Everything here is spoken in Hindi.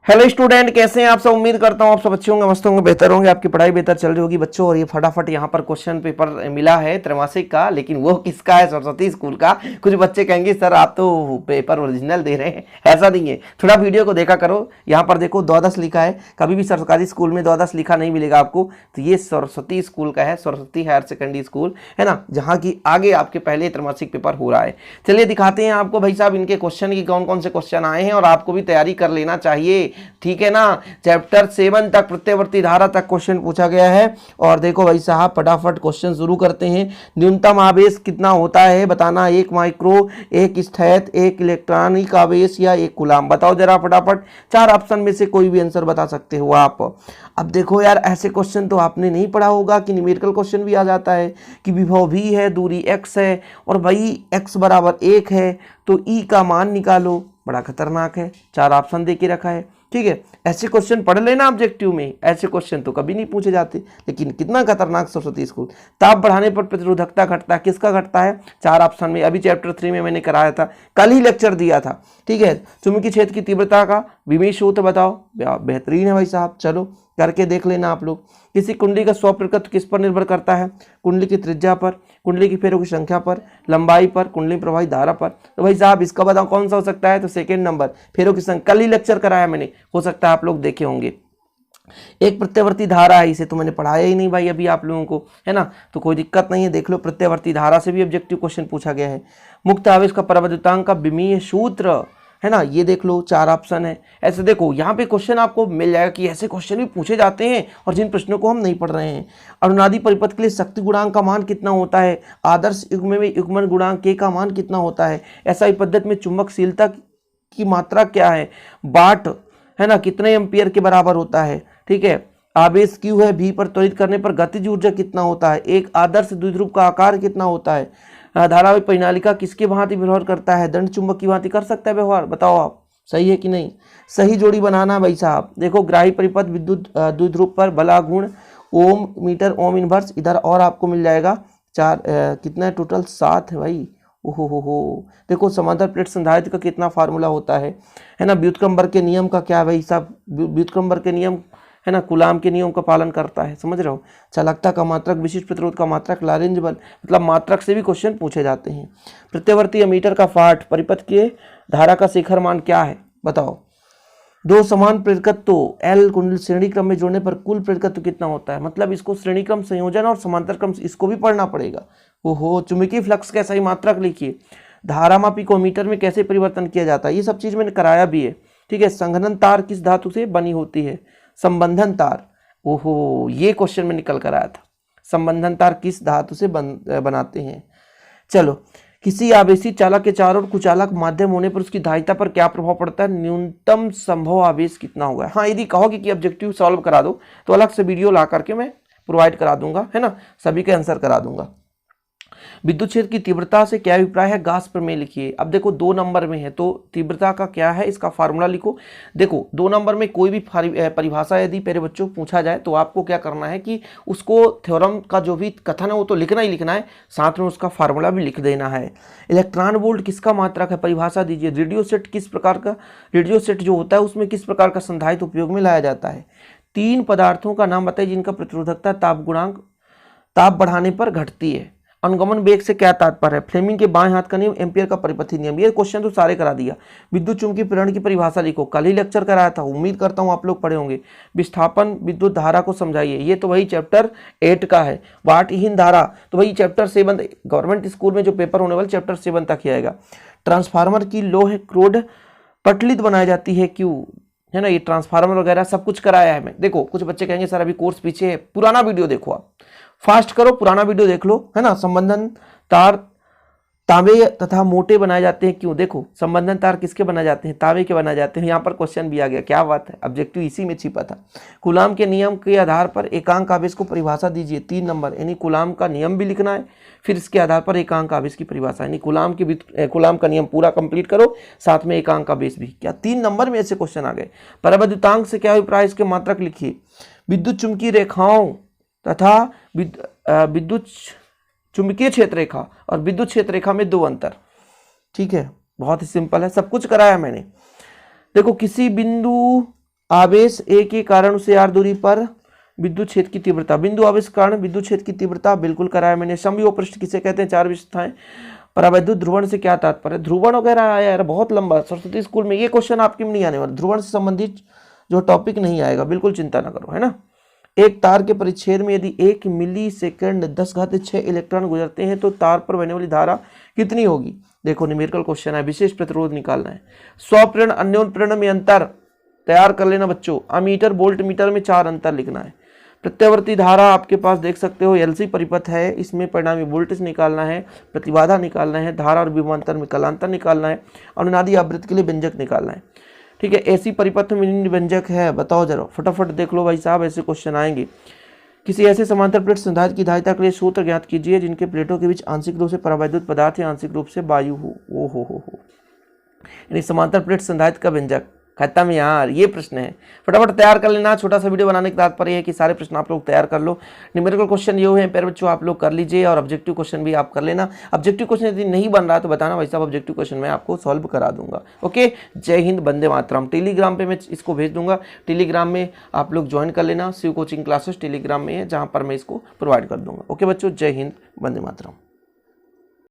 हेलो स्टूडेंट, कैसे हैं आप सब। उम्मीद करता हूं आप सब अच्छे होंगे, मस्त होंगे, बेहतर होंगे, आपकी पढ़ाई बेहतर चल रही होगी बच्चों। और ये फटाफट यहाँ पर क्वेश्चन पेपर मिला है त्रैमासिक का, लेकिन वो किसका है? सरस्वती स्कूल का। कुछ बच्चे कहेंगे सर आप तो पेपर ओरिजिनल दे रहे हैं, ऐसा नहीं है। थोड़ा वीडियो को देखा करो। यहाँ पर देखो द्वादश लिखा है, कभी भी सरकारी स्कूल में द्वादश लिखा नहीं मिलेगा आपको। तो ये सरस्वती स्कूल का है, सरस्वती हायर सेकेंडरी स्कूल है ना, जहाँ की आगे आपके पहले त्रैमासिक पेपर हो रहा है। चलिए दिखाते हैं आपको भाई साहब इनके क्वेश्चन की कौन कौन से क्वेश्चन आए हैं, और आपको भी तैयारी कर लेना चाहिए, ठीक है ना। चैप्टर 7 तक प्रत्यवर्ती धारा तक क्वेश्चन पूछा गया है। और देखो भाई साहब फटाफट क्वेश्चन शुरू करते हैं। न्यूनतम आवेश कितना होता है बताना, 1 माइक्रो, 1 स्थैत, 1 इलेक्ट्रॉनिक आवेश या 1 कूलाम। बताओ जरा फटाफट, 4 ऑप्शन में से कोई भी आंसर बता सकते हो आप। अब देखो यार, ऐसे क्वेश्चन तो आपने नहीं पढ़ा होगा कि न्यूमेरिकल क्वेश्चन भी आ जाता है कि विभव v है, दूरी x है, और भाई x बराबर 1 है तो e का मान निकालो। बड़ा खतरनाक है, 4 ऑप्शन दे के रखा है, ठीक है। ऐसे क्वेश्चन पढ़ लेना ऑब्जेक्टिव में, ऐसे क्वेश्चन तो कभी नहीं पूछे जाते। लेकिन कितना खतरनाक सरस्वती स्कूल। ताप बढ़ाने पर प्रतिरोधकता घटता है, किसका घटता है? 4 ऑप्शन में। अभी चैप्टर 3 में मैंने कराया था, कल ही लेक्चर दिया था, ठीक है। चुंबकीय क्षेत्र की तीव्रता का विमीय सूत्र बताओ। बेहतरीन है भाई साहब, चलो करके देख लेना आप लोग। किसी कुंडली का स्वप्रकृत किस पर निर्भर करता है? कुंडली की त्रिज्या पर, कुंडली की फेरों की संख्या पर, लंबाई पर, कुंडली प्रवाही धारा पर। तो भाई साहब इसका बताओ कौन सा हो सकता है? तो सेकंड नंबर, फेरों की संख्या। कल ही लेक्चर कराया मैंने, हो सकता है आप लोग देखे होंगे। एक प्रत्यावर्ती धारा है, इसे तो मैंने पढ़ाया ही नहीं भाई अभी आप लोगों को, है ना। तो कोई दिक्कत नहीं है, देख लो। प्रत्यावर्ती धारा से भी ऑब्जेक्टिव क्वेश्चन पूछा गया है। मुक्त आवेश का प्रवर्धतांक का विमीय सूत्र, है ना, ये देख लो। 4 ऑप्शन है। ऐसे देखो यहाँ पे क्वेश्चन आपको मिल जाएगा कि ऐसे क्वेश्चन भी पूछे जाते हैं और जिन प्रश्नों को हम नहीं पढ़ रहे हैं। अनुनादी परिपथ के लिए शक्ति गुणांक का मान कितना होता है? आदर्श युग्म में युग्मन गुणांक के का मान कितना होता है? एसआई पद्धति में चुंबकशीलता की मात्रा क्या है? वाट, है ना, कितने एम्पियर के बराबर होता है, ठीक है। आवेश क्यू है, भी पर त्वरित करने पर गतिज ऊर्जा कितना होता है? एक आदर्श द्विध्रुव का आकार कितना होता है? धारावाही परिनालिका किसके भांति व्यवहार करता है? दंड चुंबक की भांति कर सकता है व्यवहार। बताओ आप, सही है कि नहीं? सही जोड़ी बनाना भाई साहब। देखो ग्राही परिपथ विद्युत द्विध्रुव पर बला गुण ओम मीटर ओम इनवर्स, इधर और आपको मिल जाएगा 4, कितना है टोटल? 7 है भाई। ओहो हो। देखो समांतर प्लेट संधारित्र का कितना फार्मूला होता है ना। व्युत्क्रमबर्ग के नियम का क्या है भाई साहब? व्युत्क्रमबर्ग के नियम, है ना, कूलाम के नियम का पालन करता है, समझ रहे हो। चालकता का मात्रक, विशिष्ट प्रतिरोध का मात्रक, लॉरेंज बल, मतलब मात्रक से भी क्वेश्चन पूछे जाते हैं। प्रत्यावर्ती एमीटर का पाठ, परिपथ के धारा का शिखर मान क्या है? बताओ। 2 समान प्रेरकत्व एल कुंडल श्रेणी क्रम में जोड़ने पर कुल प्रेरकत्व कितना होता है? मतलब इसको श्रेणी क्रम संयोजन और समांतर क्रम इसको भी पढ़ना पड़ेगा। ओहो। चुंबकीय फ्लक्स का सही मात्रक लिखिए। धारामापी को मीटर में कैसे परिवर्तन किया जाता है? ये सब चीज मैंने कराया भी है, ठीक है। संघनन तार किस धातु से बनी होती है? संबंधन तार। ओहो, ये क्वेश्चन में निकल कर आया था। संबंधन तार किस धातु से बनाते हैं? चलो। किसी आवेशी चालक के चारों ओर कुचालक माध्यम होने पर उसकी धारिता पर क्या प्रभाव पड़ता है? न्यूनतम संभव आवेश कितना होगा? हाँ, यदि कहोगे कि ऑब्जेक्टिव सॉल्व करा दो तो अलग से वीडियो ला करके मैं प्रोवाइड करा दूंगा, है ना, सभी के आंसर करा दूंगा। विद्युत क्षेत्र की तीव्रता से क्या अभिप्राय है? गास प्रमेय लिखिए। अब देखो 2 नंबर में है तो तीव्रता का क्या है, इसका फार्मूला लिखो। देखो 2 नंबर में कोई भी परिभाषा यदि मेरे बच्चों पूछा जाए तो आपको क्या करना है कि उसको थ्योरम का जो भी कथन है वो तो लिखना ही लिखना है, साथ में उसका फार्मूला भी लिख देना है। इलेक्ट्रॉन वोल्ट किसका मात्रक है? परिभाषा दीजिए। रेडियो सेट किस प्रकार का, रेडियो सेट जो होता है उसमें किस प्रकार का संधारित्र उपयोग में लाया जाता है? 3 पदार्थों का नाम बताइए जिनका प्रतिरोधकता ताप गुणांक ताप बढ़ाने पर घटती है। अनुगमन वेग से क्या तात्पर्य है? फ्लेमिंग के बाएं हाथ का नियम, एम्पियर का परिपथी नियम। ये क्वेश्चन तो सारे करा दिया। विद्युत चुंबकीय प्रेरण की परिभाषा लिखो, कल ही लेक्चर कराया था, उम्मीद करता हूं आप लोग पढ़े होंगे। विस्थापन विद्युत धारा को समझाइए, ये तो वही चैप्टर 8 का है। वाटहीन धारा तो वही चैप्टर 7, गवर्नमेंट स्कूल में जो पेपर होने वाले चैप्टर 7 तक ही आएगा। ट्रांसफार्मर की लोह क्रोड पटलित बनाई जाती है क्यों? है ना, ये ट्रांसफार्मर वगैरह सब कुछ कराया है मैं। देखो कुछ बच्चे कहेंगे सर अभी कोर्स पीछे है, पुराना वीडियो देखो, आप फास्ट करो, पुराना वीडियो देख लो, है ना। संबंधन तार तांबे तथा मोटे बनाए जाते हैं क्यों? देखो संबंधन तार किसके बनाए जाते हैं? तांबे के बनाए जाते हैं। यहाँ पर क्वेश्चन भी आ गया, क्या बात है, ऑब्जेक्टिव इसी में छिपा था। कूलाम के नियम के आधार पर एकांक आवेश को परिभाषा दीजिए। 3 नंबर, यानी कूलाम का नियम भी लिखना है, फिर इसके आधार पर एकांक आवेश की परिभाषा, यानी कूलाम का नियम पूरा कंप्लीट करो, साथ में एकांक आवेश भी। क्या 3 नंबर में ऐसे क्वेश्चन आ गए। परवैद्युतांक से क्या अभिप्राय, इसके मात्रक लिखिए। विद्युत चुंबकीय रेखाओं तथा विद्युत चुंबकीय क्षेत्र रेखा और विद्युत क्षेत्र रेखा में 2 अंतर, ठीक है। बहुत ही सिंपल है, सब कुछ कराया मैंने। देखो किसी बिंदु आवेश ए के कारण उसे r दूरी पर विद्युत क्षेत्र की तीव्रता, बिंदु आवेश के कारण विद्युत क्षेत्र की तीव्रता बिल्कुल कराया मैंने। समव्यूह पृष्ठ किसे कहते हैं? चार विशेषताएं। परावैद्युत ध्रुवण से क्या तात्पर्य? ध्रुवण वगैरह आया यार, बहुत लंबा सरस्वती स्कूल में ये क्वेश्चन आपके में नहीं आने वाला, ध्रुवण से संबंधित जो टॉपिक नहीं आएगा, बिल्कुल चिंता ना करो, है ना। एक तार के परिच्छेद में यदि 1 मिली सेकेंड 10⁶ इलेक्ट्रॉन गुजरते हैं तो तार पर बहने वाली धारा कितनी होगी? देखो न्यूमेरिकल क्वेश्चन है, विशेष प्रतिरोध निकालना है। स्वप्रेरण अन्योन्य प्रेरण में अंतर तैयार कर लेना बच्चों। अमीटर वोल्ट मीटर में 4 अंतर लिखना है। प्रत्यावर्ती धारा आपके पास देख सकते हो एलसी परिपथ है, इसमें परिणामी वोल्टेज निकालना है, प्रतिबाधा निकालना है, धारा और विभवांतर में कलांतर निकालना है, अनुनादी आवृत्ति के लिए व्यंजक निकालना है। ठीक है, ऐसी परिपथ में निम्न व्यंजक है, बताओ जरा फटाफट देख लो भाई साहब, ऐसे क्वेश्चन आएंगे। किसी ऐसे समांतर प्लेट संधारित्र की धारिता के लिए सूत्र ज्ञात कीजिए जिनके प्लेटों के बीच आंशिक रूप से परावैद्युत पदार्थ या आंशिक रूप से वायु हो। ओ हो, यानी समांतर प्लेट संधारित्र का व्यंजक। खत्म यार, ये प्रश्न है, फटाफट तैयार कर लेना। छोटा सा वीडियो बनाने का तात्पर्य है कि सारे प्रश्न आप लोग तैयार कर लो। न्यूमेरिकल क्वेश्चन ये है प्यारे बच्चों, आप लोग कर लीजिए, और ऑब्जेक्टिव क्वेश्चन भी आप कर लेना। ऑब्जेक्टिव क्वेश्चन यदि नहीं बन रहा तो बताना भाई साहब, ऑब्जेक्टिव क्वेश्चन मैं आपको सॉल्व करा दूंगा। ओके, जय हिंद, वंदे मातरम। टेलीग्राम पे मैं इसको भेज दूंगा, टेलीग्राम में आप लोग ज्वाइन कर लेना। शिव कोचिंग क्लासेस टेलीग्राम में है, जहाँ पर मैं इसको प्रोवाइड कर दूंगा। ओके बच्चों, जय हिंद, वंदे मातरम।